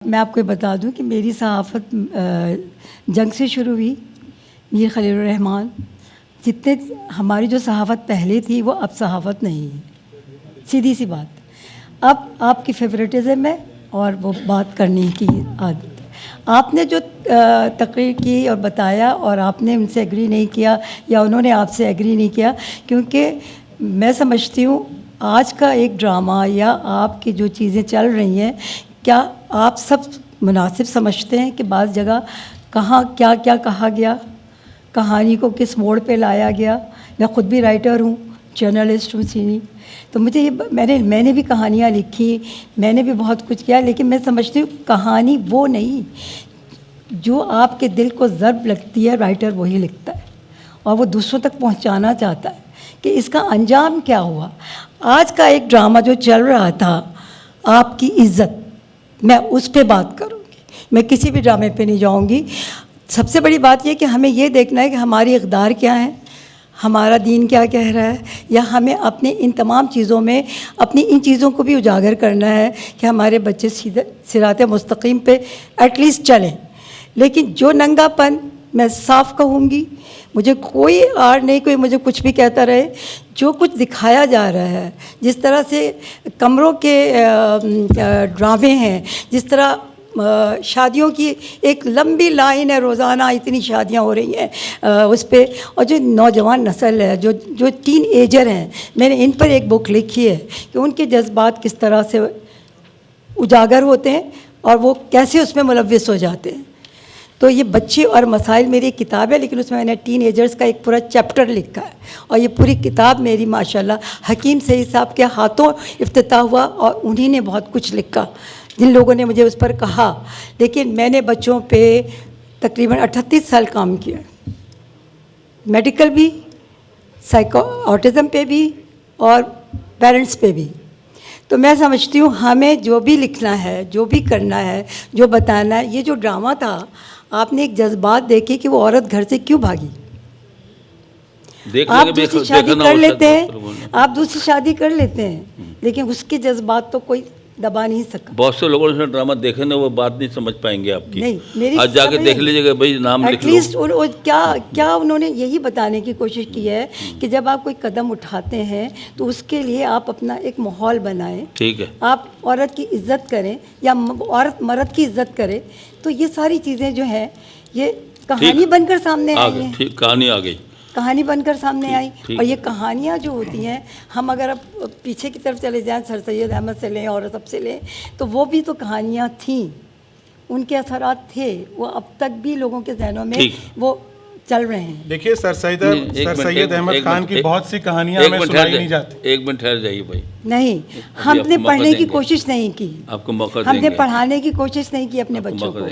मैं आपको ये बता दूं कि मेरी सहाफ़त जंग से शुरू हुई। मीर खलीलुर रहमान, जितने हमारी जो सहाफ़त पहले थी वो अब सहाफ़त नहीं है, सीधी सी बात। अब आपकी फेवरेटिज़म है और वो बात करने की आदत। आपने जो तकरीर की और बताया और आपने उनसे एग्री नहीं किया या उन्होंने आपसे एग्री नहीं किया, क्योंकि मैं समझती हूँ आज का एक ड्रामा या आपकी जो चीज़ें चल रही हैं, क्या आप सब मुनासिब समझते हैं कि बाज़ जगह कहाँ क्या क्या कहा गया, कहानी को किस मोड़ पे लाया गया। मैं ख़ुद भी राइटर हूँ, जर्नलिस्ट हूँ सीनी, तो मुझे ये मैंने भी कहानियाँ लिखी, मैंने भी बहुत कुछ किया, लेकिन मैं समझती हूँ कहानी वो नहीं, जो आपके दिल को ज़र्ब लगती है राइटर वही लिखता है और वो दूसरों तक पहुँचाना चाहता है कि इसका अंजाम क्या हुआ। आज का एक ड्रामा जो चल रहा था, आपकी इज़्ज़त, मैं उस पे बात करूँगी, मैं किसी भी ड्रामे पे नहीं जाऊँगी। सबसे बड़ी बात यह कि हमें ये देखना है कि हमारी इक़्तिदार क्या है, हमारा दीन क्या कह रहा है, या हमें अपने इन तमाम चीज़ों में अपनी इन चीज़ों को भी उजागर करना है कि हमारे बच्चे सीधे सिराते मुस्तकीम पे एटलीस्ट चलें। लेकिन जो नंगापन, मैं साफ़ कहूँगी, मुझे कोई आड़ नहीं, कोई मुझे कुछ भी कहता रहे, जो कुछ दिखाया जा रहा है, जिस तरह से कमरों के ड्रामे हैं, जिस तरह शादियों की एक लंबी लाइन है, रोज़ाना इतनी शादियां हो रही हैं उस पर, और जो नौजवान नस्ल है, जो टीन एजर हैं, मैंने इन पर एक बुक लिखी है कि उनके जज्बात किस तरह से उजागर होते हैं और वो कैसे उसमें मुलव्विस हो जाते हैं। तो ये बच्चे और मसाइल मेरी एक किताब है, लेकिन उसमें मैंने टीन एजर्स का एक पूरा चैप्टर लिखा है और ये पूरी किताब मेरी माशाल्लाह हकीम सईद साहब के हाथों इफ्तिताह हुआ और उन्हीं ने बहुत कुछ लिखा, जिन लोगों ने मुझे उस पर कहा। लेकिन मैंने बच्चों पे तकरीबन 38 साल काम किया, मेडिकल भी, ऑटिज़म पे भी और पेरेंट्स पे भी। तो मैं समझती हूँ हमें जो भी लिखना है, जो भी करना है, जो बताना है, ये जो ड्रामा था, आपने एक जज्बात देखे कि वो औरत घर से क्यों भागी। आप दूसरी शादी कर लेते हैं, आप दूसरी शादी कर लेते हैं, लेकिन उसके जज्बात तो कोई दबा नहीं सका। बहुत से लोगों ने ड्रामा देखे ना, वो बात नहीं समझ पाएंगे आपकी। नहीं, मेरी आज जाके देख लीजिएगा भाई, नाम लिख लो। एटलीस्ट क्या उन्होंने यही बताने की कोशिश की है कि जब आप कोई कदम उठाते हैं तो उसके लिए आप अपना एक माहौल बनाएं। ठीक है, आप औरत की इज्जत करें या औरत मर्द की इज्जत करे, तो ये सारी चीज़ें जो हैं ये कहानी बनकर सामने आई हैं। ठीक, कहानी आ गई, कहानी बनकर सामने आई। और ये कहानियाँ जो होती हैं, हम अगर अब पीछे की तरफ चले जाएं, सर सैयद अहमद से लें और सब से लें, तो वो भी तो कहानियाँ थीं, उनके असरात थे, वो अब तक भी लोगों के जहनों में वो चल रहे हैं। देखिए सर सैयद अहमद खान की बहुत सी कहानियाँ हमें सुनाई नहीं जाती। एक मिनट ठहर जाइए भाई। नहीं, हमने पढ़ने की कोशिश नहीं की, आपको मौका हमने देंगे, पढ़ाने की कोशिश नहीं की अपने बच्चों को।